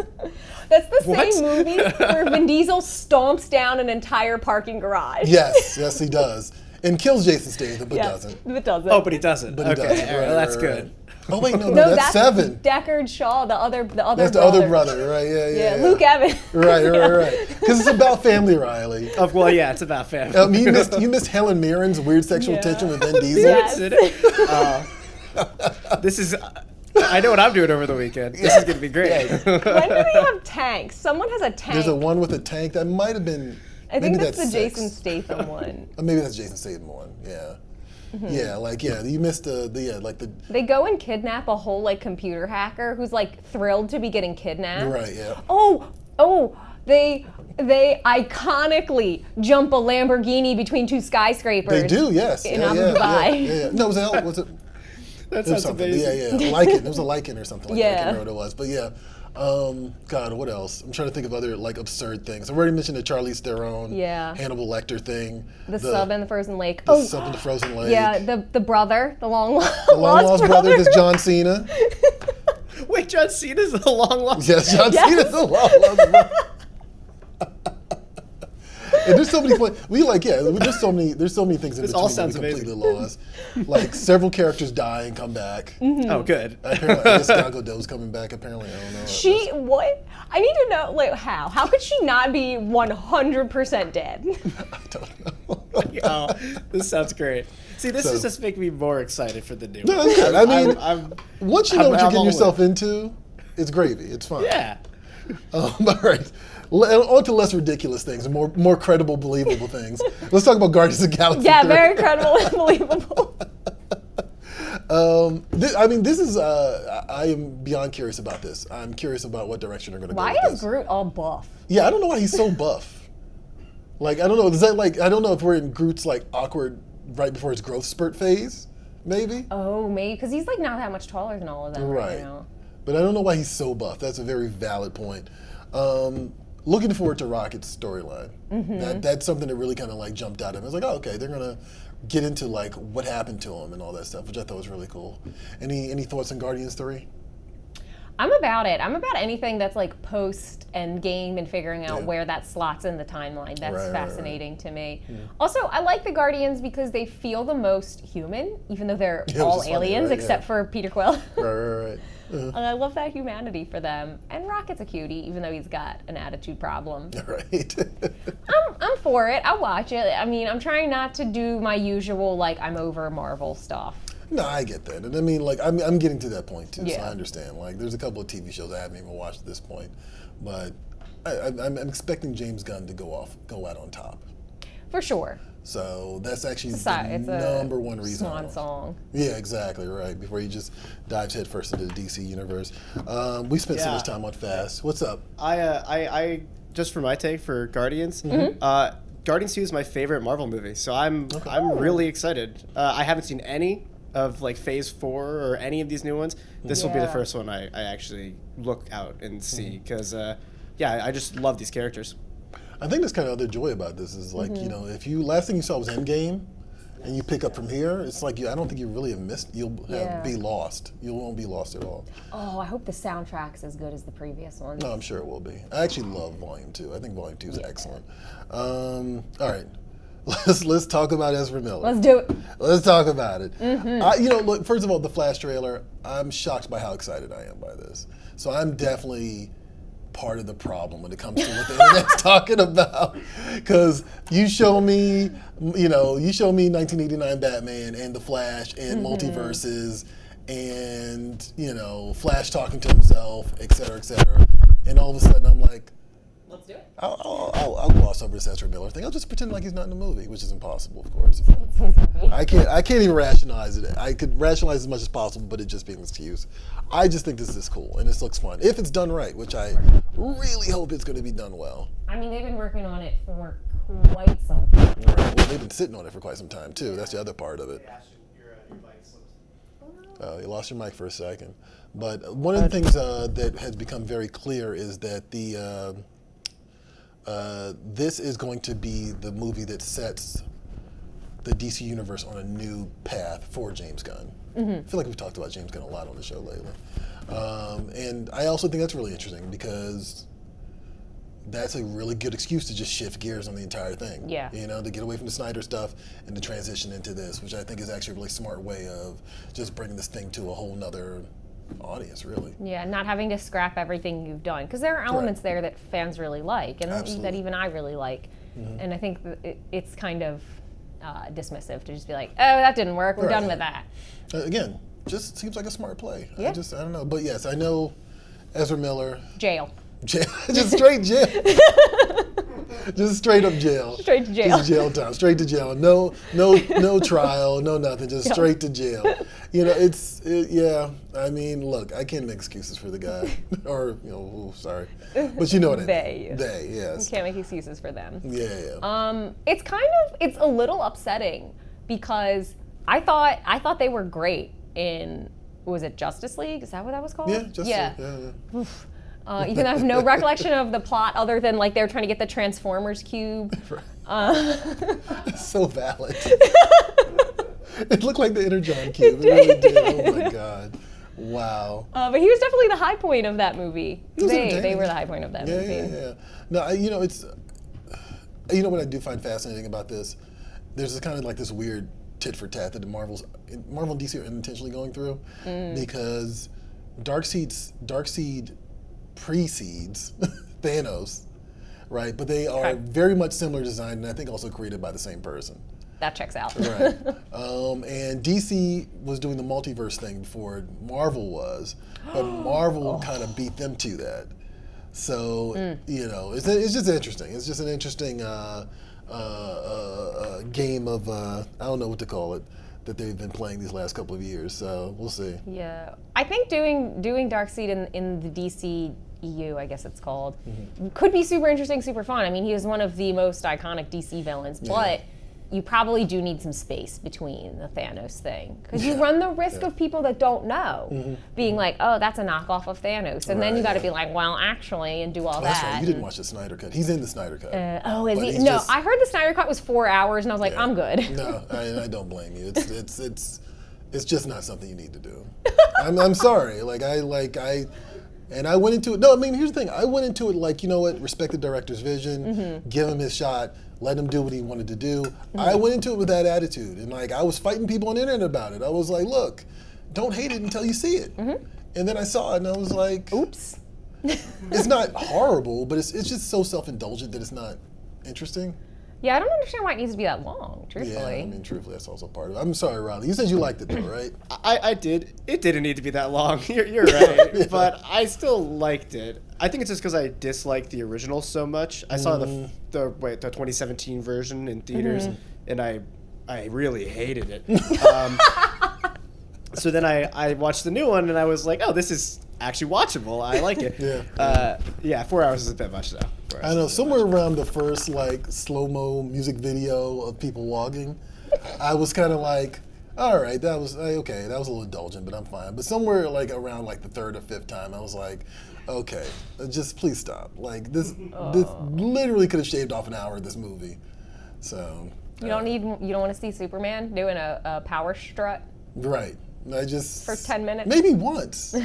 That's the What? same movie where Vin Diesel stomps down an entire parking garage. Yes, he does, and kills Jason Statham, but Yeah, doesn't. It doesn't. Oh, but he doesn't. But he Okay, doesn't. all right, Right, that's right, good. right. Oh wait, no, No, that's 7. Deckard Shaw, the other That's the brother. other brother, right? Yeah. Luke Evans. Right. Because it's about family, Riley. Well, yeah, it's about family. You missed Helen Mirren's weird sexual Yeah. tension with Vin Diesel. Yes. This is. I know what I'm doing over the weekend. This is gonna be great. When do they have tanks? Someone has a tank. There's a one with a tank that might have been. I think maybe that's the 6. Jason Statham one. Or maybe that's Jason Statham one. Yeah. Mm-hmm. You missed the They go and kidnap a whole computer hacker who's thrilled to be getting kidnapped. right, yeah. They iconically jump a Lamborghini between 2 skyscrapers. They do, yes. In Abu Dhabi. Yeah. No, was it That it was sounds something. amazing. Yeah. Lycan. It was a Lycan or something like that. I Yeah. can't remember what it was. But yeah. God, what else? I'm trying to think of other absurd things. I've already mentioned the Charlize Theron, Hannibal Lecter thing. The sub in the frozen lake. The sub in the frozen lake. Yeah, the brother, the long Lost brother is John Cena. Wait, John Cena's the long lost. Yes, John Cena's the long lost brother. And there's so many there's so many things in This between all that sounds we completely lost. Several characters die and come back. Oh, good. Apparently, I guess Gal Gadot's coming back. Apparently, I don't know. What? I need to know how. How could she not be 100% dead? I don't know. Oh, this sounds great. See, this So- is just making me more excited for the new No, one. that's good. I mean, I'm once you know what you're I'm getting all yourself in. into, it's gravy. It's fine. Yeah. All right. On to less ridiculous things and more credible, believable things. Let's talk about Guardians of the Galaxy. Yeah, 3. very credible and believable. This is. I am beyond curious about this. I'm curious about what direction they're going to go Why with is this. Groot all buff? Yeah, I don't know why he's so buff. I don't know. Is that I don't know if we're in Groot's awkward right before his growth spurt phase, maybe. Oh, maybe because he's not that much taller than all of them Right. now. But I don't know why he's so buff. That's a very valid point. looking forward to Rocket's storyline. That's something that really kind of like jumped out at me. I was like, oh, okay, they're gonna get into like what happened to him and all that stuff, which I thought was really cool. Any thoughts on Guardians 3? I'm about it. I'm about anything that's like post Endgame and figuring out where that slots in the timeline. That's fascinating to me. Also, I like the Guardians because they feel the most human, even though they're all aliens except for Peter Quill. Right. And I love that humanity for them. And Rocket's a cutie, even though he's got an attitude problem. Right. I'm for it. I'll watch it. I mean, I'm trying not to do my usual, like, I'm over Marvel stuff. No, I get that, and I mean, like, I'm getting to that point too, so Yeah. I understand. Like, there's a couple of TV shows I haven't even watched at this point, but I'm expecting James Gunn to go out on top. For sure. So that's actually It's the number one reason. Swan song. Yeah, exactly, right. Before he just dives headfirst into the DC universe. We spent so much time on Fast. What's up? I just for my take for Guardians, Guardians 2 is my favorite Marvel movie, so I'm really excited. I haven't seen any of like Phase 4 or any of these new ones. This will be the Yeah. first one I actually look out and see because I just love these characters. I think that's kind of other joy about this is like, you know, if you last thing you saw was Endgame and you pick up from here, it's like I don't think you really have missed. You'll be lost. You won't be lost at all. Oh, I hope the soundtrack's as good as the previous one. No, I'm sure it will be. I actually love Volume 2. I think Volume 2 is excellent. All right. Let's talk about Ezra Miller. Let's do it. Let's talk about it. You know, look, first of all, the Flash trailer, I'm shocked by how excited I am by this. So I'm definitely part of the problem when it comes to what the internet's talking about. Because you show me 1989 Batman and the Flash and multiverses and, you know, Flash talking to himself, et cetera, and all of a sudden I'm like, Let's do it. I'll gloss over this Ezra Miller thing. I'll just pretend like he's not in the movie, which is impossible, of course. I can't even rationalize it. I could rationalize as much as possible, but it just being an excuse. I just think this is cool and this looks fun if it's done right, which I really hope it's going to be done well. I mean, they've been working on it for quite some time. Well, they've been sitting on it for quite some time too. That's the other part of it. Ashton, your mic slipped. Oh, you lost your mic for a second. But one of the things that has become very clear is that this is going to be the movie that sets the DC universe on a new path for James Gunn. I feel like we've talked about James Gunn a lot on the show lately. And I also think that's really interesting because that's a really good excuse to just shift gears on the entire thing. Yeah. You know, to get away from the Snyder stuff and to transition into this, which I think is actually a really smart way of just bringing this thing to a whole nother audience, really. Yeah, not having to scrap everything you've done. Because there are elements there that fans really like and that even I really like. And I think that it's kind of dismissive to just be like, oh, that didn't work, we're done with that. Again, just seems like a smart play. Yeah. I don't know. But yes, I know Ezra Miller. Jail. Just straight jail. Just straight up jail. Straight to jail. Just jail time. Straight to jail. No trial. No nothing. Just straight to jail. You know, yeah. I mean, look, I can't make excuses for the guy, or sorry, but you know what I mean. They, yes. You can't make excuses for them. Yeah. It's a little upsetting because I thought they were great in, was it Justice League? Is that what that was called? Yeah. Justice League. Yeah. Even though I have no recollection of the plot other than like they were trying to get the Transformers cube. So valid. It looked like the Energon cube. It really did. Oh my God. Wow. But he was definitely the high point of that movie. was They entertaining. were the high point of that movie. Yeah. No, it's. You know what I do find fascinating about this? There's this kind of like this weird tit for tat that Marvel and DC are intentionally going through because Darkseid precedes Thanos, right? But they are very much similar design, and I think also created by the same person. That checks out. Right. And DC was doing the multiverse thing before Marvel was, but Marvel kind of beat them to that. So it's just interesting. It's just an interesting game of I don't know what to call it that they've been playing these last couple of years. So we'll see. Yeah, I think doing Darkseid in the DC EU, I guess it's called, could be super interesting, super fun. I mean, he is one of the most iconic DC villains, but you probably do need some space between the Thanos thing, because you run the risk of people that don't know being like, oh, that's a knockoff of Thanos, and then you got to be like, well, actually, and do all That's that. right. You didn't watch the Snyder Cut. He's in the Snyder Cut. Oh, is But he? he's No, just- I heard the Snyder Cut was 4 hours, and I was like, Yeah. I'm good. No, I don't blame you. It's just not something you need to do. I'm sorry. And I went into it. No, I mean, here's the thing. I went into it like, you know what? Respect the director's vision. Give him his shot. Let him do what he wanted to do. I went into it with that attitude, and like I was fighting people on the internet about it. I was like, look, don't hate it until you see it. And then I saw it, and I was like, Oops. it's not horrible, but it's just so self-indulgent that it's not interesting. Yeah, I don't understand why it needs to be that long, truthfully. Yeah, I mean, truthfully, that's also part of it. I'm sorry, Riley. You said you liked it, though, right? I did. It didn't need to be that long. You're right. But I still liked it. I think it's just because I disliked the original so much. I saw the 2017 version in theaters, and I really hated it. So then I watched the new one, and I was like, oh, this is actually watchable. I like it. Yeah, 4 hours is a bit much, though. I know, somewhere around the first, like, slow-mo music video of people walking, I was kind of like, all right, that was, okay, that was a little indulgent, but I'm fine. But somewhere, like, around, like, the third or fifth time, I was like, okay, just please stop. Like, this literally could have shaved off an hour of this movie. So. You don't want to see Superman doing a power strut? Right. I just For 10 minutes? maybe once,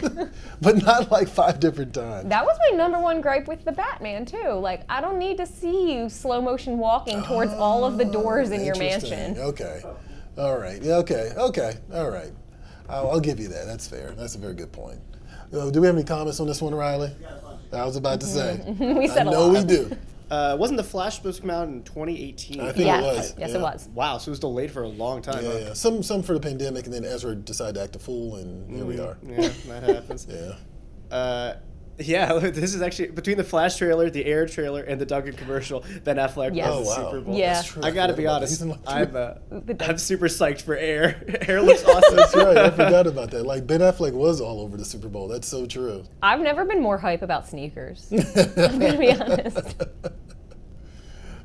but not like 5 different times. That was my number one gripe with the Batman, too. Like, I don't need to see you slow motion walking towards all of the doors in your Interesting. mansion. Okay, all right, yeah, okay, all right. I'll give you that. That's fair. That's a very good point. Do we have any comments on this one, Riley? I was about to say. We said I a know lot. we do. Wasn't the Flash supposed to come out in 2018? I think Yes, it was. yes, yeah. it was. Wow, so it was delayed for a long time. huh? Yeah. Some for the pandemic, and then Ezra decided to act a fool, and here we are. Yeah, that happens. Yeah. Yeah, this is actually between the Flash trailer, the Air trailer, and the Duncan commercial. Ben Affleck Yes. was the Oh wow. Super Bowl. Yeah. That's true. I gotta forgot be about that. honest, He's in like I'm super psyched for Air. Air looks awesome. That's right. I forgot about that. Like Ben Affleck was all over the Super Bowl. That's so true. I've never been more hype about sneakers. I'm going to be honest.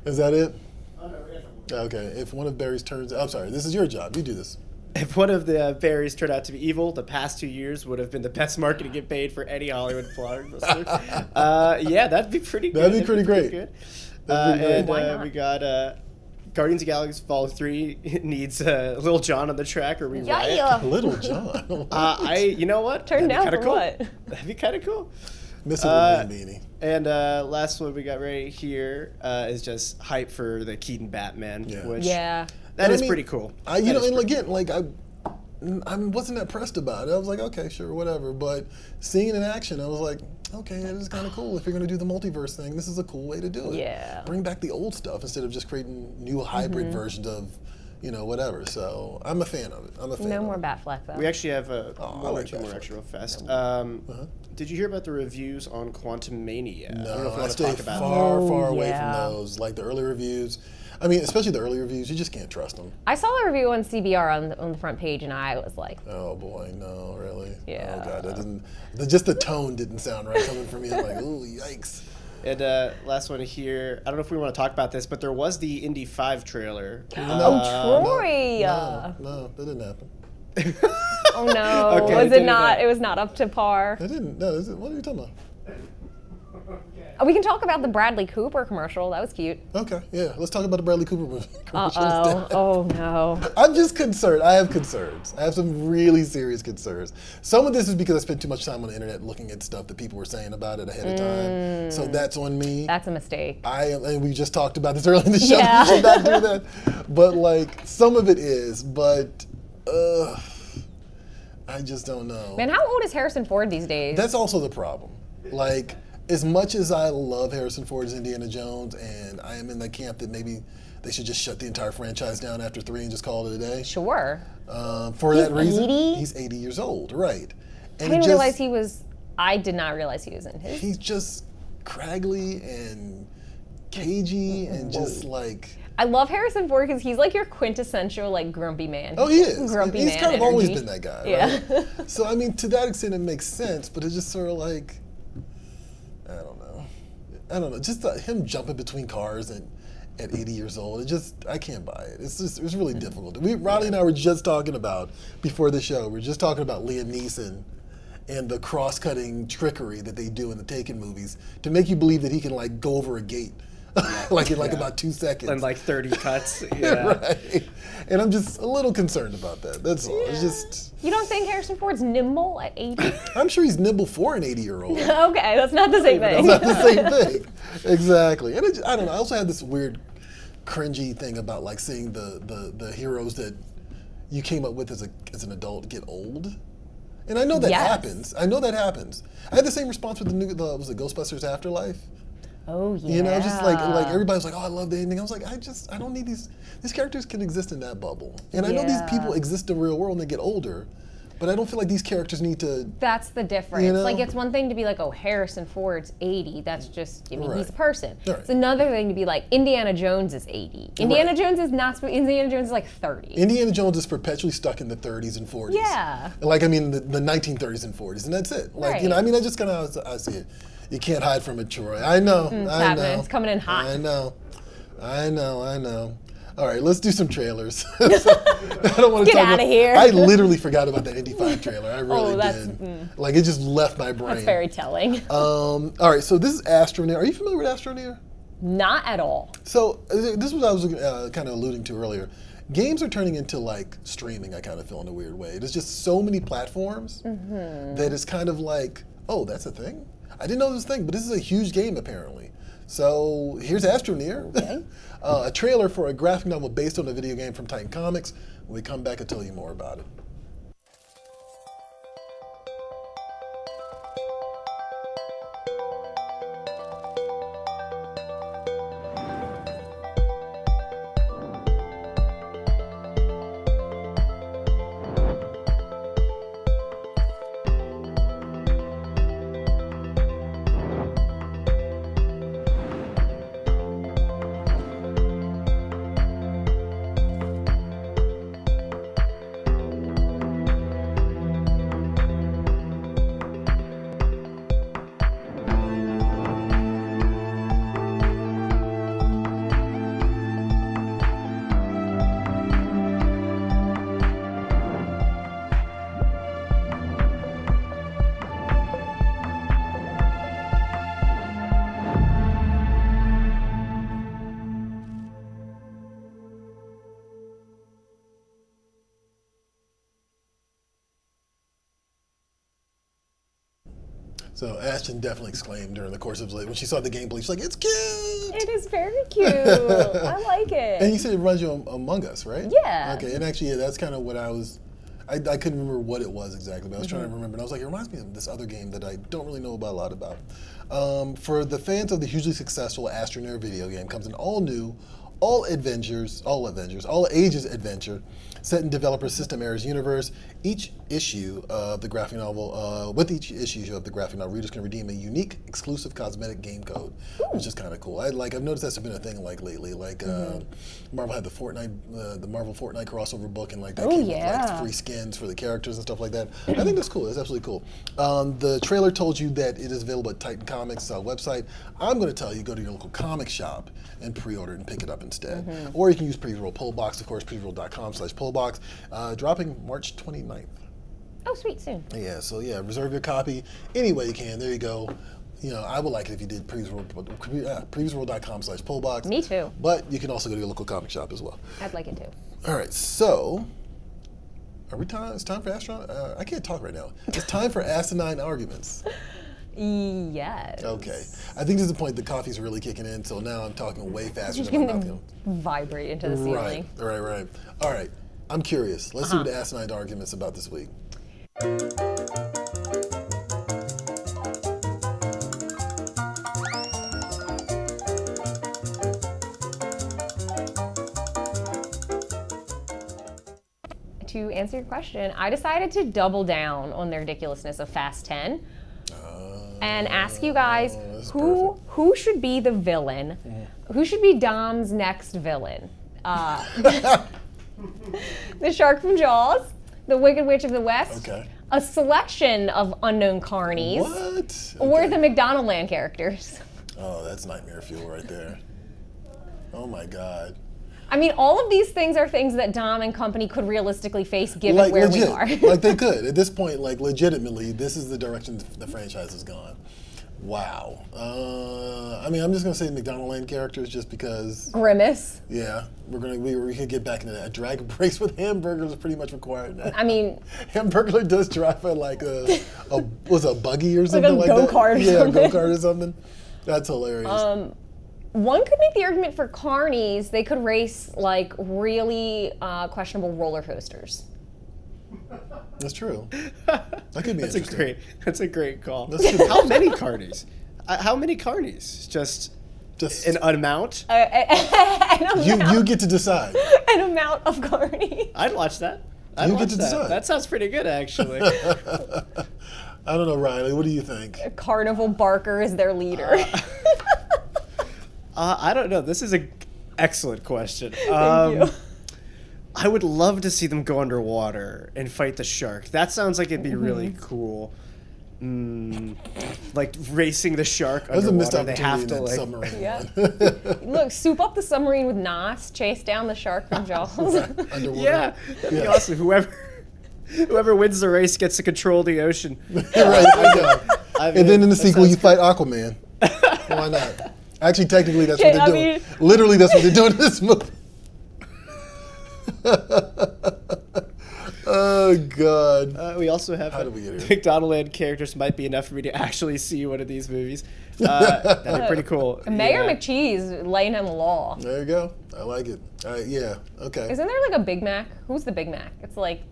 Is that it? Okay. If one of Barry's turns, I'm sorry. This is your job. You do this. If one of the berries turned out to be evil, the past 2 years would have been the best marketing campaign for any Hollywood blockbuster. Yeah, that'd be pretty good. That'd be pretty great. Good. That'd be great. And Why not? we got Guardians of the Galaxy Vol. 3 needs Lil Jon on the track, or we riot. Yeah. Little John. You know what? Turned That'd be down kinda for cool. what? That'd be kind of cool. Missing a beanie. And last one we got right here is just hype for the Keaton Batman, Yeah. which Yeah. that I is mean, pretty cool. And That is again, pretty like I wasn't that pressed about it. I was like, okay, sure, whatever. But seeing it in action, I was like, okay, that is kind of cool. If you're gonna do the multiverse thing, this is a cool way to do it. Yeah. Bring back the old stuff instead of just creating new hybrid versions of, whatever. So I'm a fan of it. I'm a fan. No of more it. Batfleck, though. We actually have I one or like two more Batfleck. extra real fast. Did you hear about the reviews on Quantum Mania? I don't know No, if you I want to stay talk about far, Oh, far away yeah. from those. Like the early reviews. I mean, especially the early reviews, you just can't trust them. I saw a review on CBR on the front page, and I was like, Oh boy, no, really? Yeah. Oh god, that didn't. Just the tone didn't sound right coming from me. I'm like, ooh, yikes. And last one here. I don't know if we want to talk about this, but there was the Indy 5 trailer. oh, Troy! No, that didn't happen. Oh, no. Okay, was it it didn't not? happen. It was not up to par. That didn't. No, is it, what are you talking about? We can talk about the Bradley Cooper commercial. That was cute. Okay, yeah, let's talk about the Bradley Cooper movie. Uh-oh. Oh, no. I'm just concerned. I have concerns. I have some really serious concerns. Some of this is because I spent too much time on the internet looking at stuff that people were saying about it ahead of time. So that's on me. That's a mistake. And we just talked about this earlier in the show. Yeah. You should not do that. But like, some of it is. But I just don't know. Man, how old is Harrison Ford these days? That's also the problem. Like, as much as I love Harrison Ford's Indiana Jones, and I am in the camp that maybe they should just shut the entire franchise down after 3 and just call it a day. Sure. For that reason, 80? he's 80 years old, right? And I didn't realize he was. I did not realize he was in his. He's just craggly and cagey and just like. I love Harrison Ford because he's like your quintessential like grumpy man. Oh, he is. Grumpy He's man kind of always energy. been that guy, Yeah. right? So I mean, to that extent, it makes sense, but it's just sort of like, I don't know, just him jumping between cars and at 80 years old. I can't buy it. It's really difficult. Riley and I were just talking about, before the show, we were just talking about Liam Neeson and the cross-cutting trickery that they do in the Taken movies to make you believe that he can like go over a gate. like in about 2 seconds. And like 30 cuts. Yeah. Right. And I'm just a little concerned about that. That's all. It's just. You don't think Harrison Ford's nimble at 80? I'm sure he's nimble for an 80-year-old. Okay, that's not the same thing. That's not the same thing. Exactly. And I don't know. I also had this weird, cringy thing about like seeing the heroes that you came up with as an adult get old. And I know that happens. I know that happens. I had the same response with was it Ghostbusters Afterlife? Oh yeah. You know, just like everybody's like, oh, I love the ending. I was like, I don't need these. These characters can exist in that bubble, and I know these people exist in the real world and they get older, but I don't feel like these characters need to. That's the difference. You know? Like it's one thing to be like, oh, Harrison Ford's 80. That's just, I mean, he's a person. Right. It's another thing to be like, Indiana Jones is 80. Indiana Jones is not. Indiana Jones is like 30. Indiana Jones is perpetually stuck in the 30s and 40s. Yeah. Like I mean, the 1930s and 40s, and that's it. Like you know, I mean, I just kind of I see it. You can't hide from it, Troy. I know. I know. It's coming in hot. I know. All right, let's do some trailers. I don't want to Get out of here. I literally forgot about that Indy 5 trailer. I really did. Like it just left my brain. That's very telling. All right, so this is Astroneer. Are you familiar with Astroneer? Not at all. So this is what I was kind of alluding to earlier. Games are turning into like streaming, I kind of feel in a weird way. There's just so many platforms that it's kind of like, oh, that's a thing? I didn't know this thing, but this is a huge game apparently. So here's Astroneer, a trailer for a graphic novel based on a video game from Titan Comics. When we come back, I'll tell you more about it. So Ashton definitely exclaimed during the course of when she saw the gameplay. She's like, "It's cute." It is very cute. I like it. And you said it reminds you of Among Us, right? Yeah. Okay, and actually, that's kind of what I was. I couldn't remember what it was exactly, but I was trying to remember. And I was like, it reminds me of this other game that I don't really know a lot about. For the fans of the hugely successful Astroneer video game, comes an all-new, all ages adventure set in developer System Error's universe. Each issue of the graphic novel, readers can redeem a unique, exclusive cosmetic game code, which is kind of cool. I've noticed that's been a thing like lately. Like Marvel had the Marvel Fortnite crossover book, and like that came with like free skins for the characters and stuff like that. I think that's cool. That's absolutely cool. The trailer told you that it is available at Titan Comics website. I'm going to tell you, go to your local comic shop and pre-order it and pick it up instead. Or you can use PREVIEWsworld Pull Box, of course, PREVIEWsworld.com/pullbox, dropping March 29th. Oh, sweet, soon. Yeah, so yeah, reserve your copy any way you can. There you go. You know, I would like it if you did PREVIEWsworld.com/pullbox. Me too. But you can also go to your local comic shop as well. I'd like it too. All right, so it's time for I can't talk right now. It's time for asinine arguments. Yes. Okay. I think this is the point the coffee's really kicking in, so now I'm talking way faster than my mouth can vibrate into the ceiling. Right. All right. I'm curious. Let's see what the asinine argument's about this week. To answer your question, I decided to double down on the ridiculousness of Fast 10 and ask you guys who should be the villain, who should be Dom's next villain. The shark from Jaws, the Wicked Witch of the West, a selection of unknown carnies, or the McDonaldland characters. Oh, that's nightmare fuel right there. Oh my God. I mean, all of these things are things that Dom and company could realistically face given Like where legit, we are. like they could at this point. Like legitimately, this is the direction the franchise has gone. Wow. I mean, I'm just gonna say McDonaldland characters just because. Grimace. Yeah, we could get back into that. Drag race with hamburgers is pretty much required now. I mean, Hamburger does drive like a buggy or something like, go-kart that. or Yeah, a something. go-kart or something. That's hilarious. one could make the argument for carnies. They could race like really questionable roller coasters. That's true. That could be interesting. That's a great call. That's good. How many carnies? How many carnies? Just an amount? You get to decide. An amount of carnies. I'd watch that. You get to that. decide. That sounds pretty good, actually. I don't know, Riley. What do you think? Carnival Barker is their leader. I don't know. This is an excellent question. Thank you. I would love to see them go underwater and fight the shark. That sounds like it'd be really cool. Like racing the shark That was a missed underwater. They opportunity have in to that like. submarine Yeah. one. Look, soup up the submarine with Nas, chase down the shark from Jaws. Underwater. Yeah, that'd be Yeah. awesome. Whoever wins the race gets to control the ocean. Right, I know. I mean, And then in the that sequel, sounds you fight Aquaman. Why not? Actually, technically, that's Okay, what they're I doing. mean- Literally, that's what they're doing in this movie. Oh God. We also have How did we get here? McDonaldland characters might be enough for me to actually see one of these movies. That'd be pretty cool. Mayor Yeah. McCheese laying down the law. There you go. I like it. Yeah. Okay. Isn't there like a Big Mac? Who's the Big Mac? It's like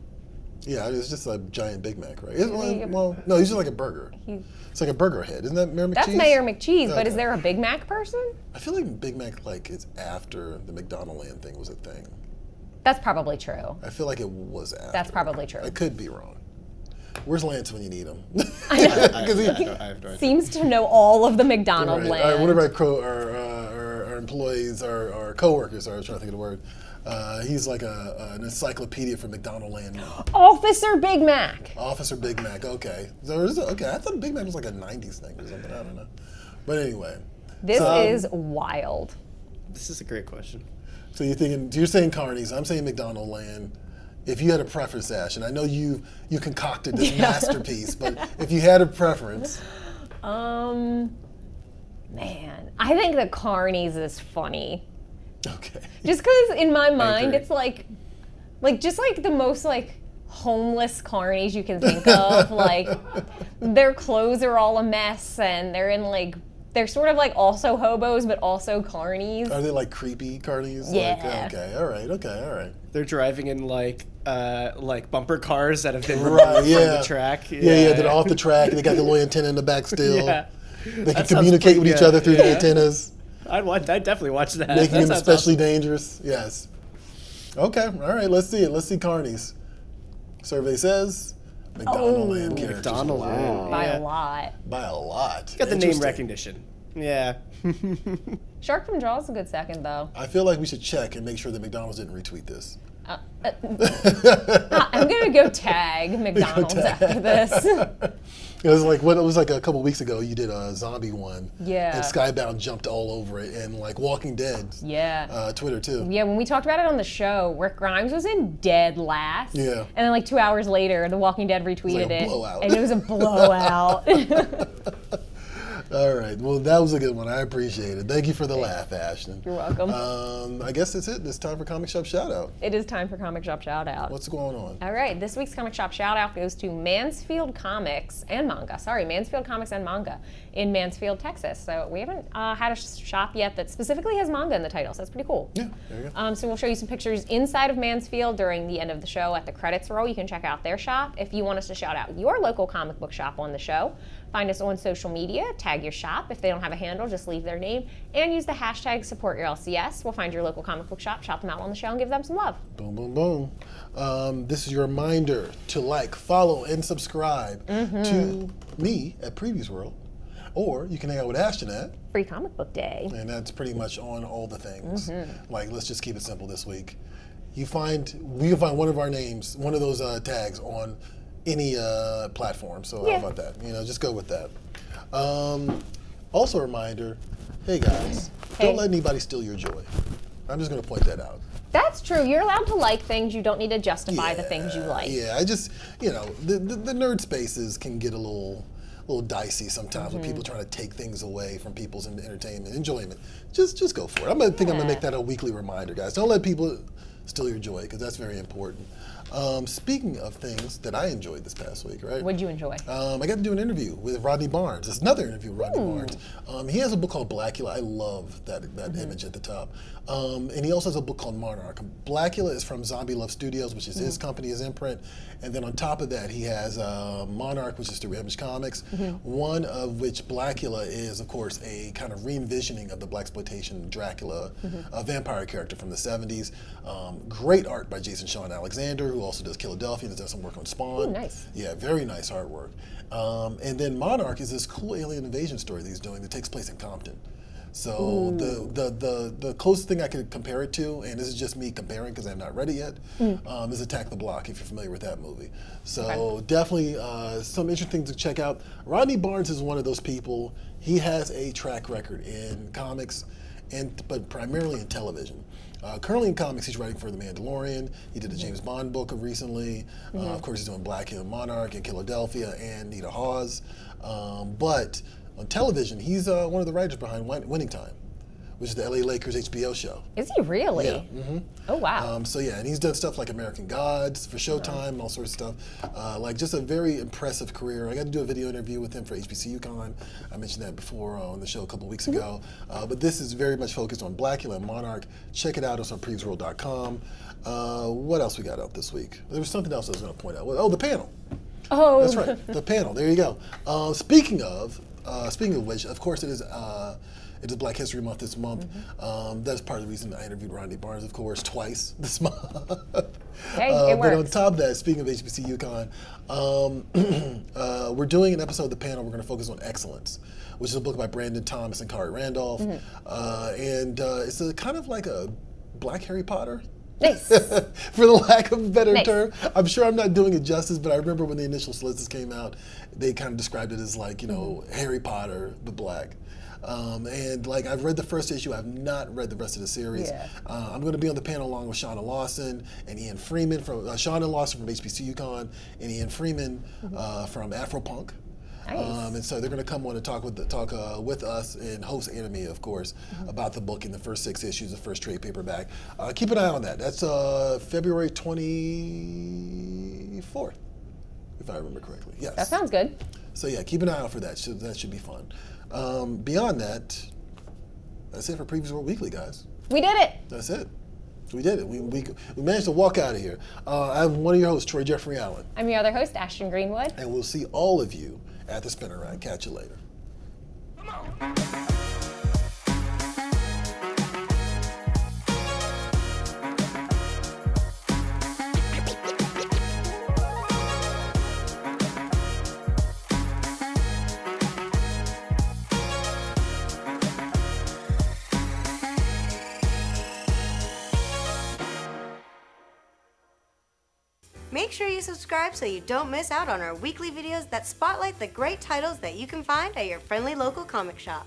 Yeah, it's just a giant Big Mac, right? he- Well, no, he's just like a burger. he, It's like a burger head. Isn't that Mayor McCheese? that's Mayor McCheese, but is Okay. there a Big Mac person? I feel like Big Mac is after the McDonaldland thing was a thing. That's probably true. I feel like it was after. That's probably true. I could be wrong. Where's Lance when you need him? I have no idea. Seems to know all of the McDonald Right. land. One of our employees, our coworkers, I was trying to think of the word. He's like an encyclopedia for McDonaldland. Officer Big Mac. Officer Big Mac. Okay. So okay. I thought Big Mac was like a '90s thing or something. I don't know. But anyway. This So, is wild. This is a great question. So you're saying carnies. I'm saying McDonaldland. If you had a preference, Ash, and I know you concocted this masterpiece, but if you had a preference, Man, I think the carnies is funny. okay. Just because in my mind agree. it's like just like the most like homeless carnies you can think of. Like their clothes are all a mess and they're sort of like also hobos but also carnies. Are they like creepy carnies? Yeah. Like, okay. All right. They're driving in like bumper cars that have been Right. removed Yeah. from the track. Yeah. They're off the track. And they got the little antenna in the back still. Yeah. They can That sounds communicate pretty with each good. other through the Yeah. antennas, I'd definitely watch that. making That them sounds especially dangerous. Yes. Okay. All right. Let's see it. Let's see carnies. Survey says McDonaldland characters. McDonaldland. By Yeah. a lot. By a lot. awesome. Got the name Interesting. recognition. Yeah. Shark from Jaws is a good second though. I feel like we should check and make sure that McDonald's didn't retweet this. I'm gonna go tag McDonald's after this. It was like a couple weeks ago. You did a zombie one. Yeah. And Skybound jumped all over it, and like Walking Dead. Yeah. Twitter too. Yeah, when we talked about it on the show, Rick Grimes was in dead last. Yeah. And then like 2 hours later, The Walking Dead retweeted a it. blowout. And it was a blowout. All right. Well, that was a good one. I appreciate it. Thank you for the laugh, Ashton. You're welcome. I guess that's it. It's time for Comic Shop shout out. It is time for Comic Shop Shout Out. What's going on? All right, this week's Comic Shop Shout Out goes to Mansfield Comics and Manga. Mansfield Comics and Manga in Mansfield, Texas. So we haven't had a shop yet that specifically has manga in the title, so that's pretty cool. Yeah, there you go. So we'll show you some pictures inside of Mansfield during the end of the show at the credits roll. You can check out their shop. If you want us to shout out your local comic book shop on the show, find us on social media, tag your shop. If they don't have a handle, just leave their name and use the hashtag #SupportYourLCS. We'll find your local comic book shop, shout them out on the show, and give them some love. Boom, boom, boom. This is your reminder to like, follow, and subscribe to me at PREVIEWsworld. Or you can hang out with Ashton at, Free Comic Book Day. and that's pretty much on all the things. Like, let's just keep it simple this week. We can find one of our names, one of those tags on any platform. So Yeah. how about that? Just go with that. Also a reminder, Hey guys, Hey. don't let anybody steal your joy. I'm just going to point that out. That's true. You're allowed to like things. You don't need to justify the things you like. Yeah, I just, the nerd spaces can get a little dicey sometimes with people trying to take things away from people's entertainment, enjoyment. Just go for it. I'm gonna make that a weekly reminder, guys. Don't let people steal your joy, because that's very important. Speaking of things that I enjoyed this past week, right? What'd you enjoy? I got to do an interview with Rodney Barnes. It's another interview with Rodney Barnes. He has a book called Blackula. I love that image at the top. And he also has a book called Monarch. Blackula is from Zombie Love Studios, which is his company, his imprint. And then on top of that, he has Monarch, which is through Image Comics. One of which Blackula is, of course, a kind of re-envisioning of the blaxploitation Dracula vampire character from the 70s. Great art by Jason Shawn Alexander, who also does Philadelphia and has done some work on Spawn. Ooh, nice. Yeah, very nice artwork. And then Monarch is this cool alien invasion story that he's doing that takes place in Compton. So the closest thing I could compare it to, and this is just me comparing because I have not read it yet, is Attack the Block, if you're familiar with that movie. So definitely some interesting things to check out. Rodney Barnes is one of those people. He has a track record in comics, but primarily in television. Currently in comics, he's writing for The Mandalorian. He did a James Bond book recently. Of course, he's doing Black Hill Monarch and Philadelphia and Nita Hawes. But on television, he's one of the writers behind Winning Time, which is the LA Lakers HBO show. Is he really? Yeah. Oh, wow. So yeah, and he's done stuff like American Gods for Showtime and all sorts of stuff. Like just a very impressive career. I got to do a video interview with him for HBCU Con. I mentioned that before on the show a couple weeks ago. But this is very much focused on Blackula and Monarch. Check it out. It's on PREVIEWsworld.com. What else we got out this week? There was something else I was going to point out. Oh, the panel. Oh, That's right, the panel. There you go. Speaking of which, of course, it is Black History Month this month. That's part of the reason I interviewed Rodney Barnes, of course, twice this month. Hey, it but on works. top of that, speaking of HBCU Con, we're doing an episode of the panel. We're going to focus on Excellence, which is a book by Brandon Thomas and Kari Randolph. And it's a kind of like a Black Harry Potter. Nice. For the lack of a better Nice. term. I'm sure I'm not doing it justice, but I remember when the initial solicits came out, they kind of described it as like, Harry Potter, but black. And like I've read the first issue, I've not read the rest of the series. Yeah. I'm going to be on the panel along with Shauna Lawson and Ian Freeman from Shauna Lawson from HBCU Con and Ian Freeman from Afropunk. Nice. And so they're going to come on and talk with us and host Enemy, of course, about the book in the first 6 issues, the first trade paperback. Keep an eye on that. That's February 24th, if I remember correctly. Yes. That sounds good. So yeah, keep an eye out for that. That should be fun. Beyond that, that's it for Previous World Weekly, guys. We did it. That's it. We did it. We managed to walk out of here. I'm one of your hosts, Troy Jeffrey Allen. I'm your other host, Ashton Greenwood. And we'll see all of you at the spinner ride. Catch you later. Make sure you subscribe so you don't miss out on our weekly videos that spotlight the great titles that you can find at your friendly local comic shop.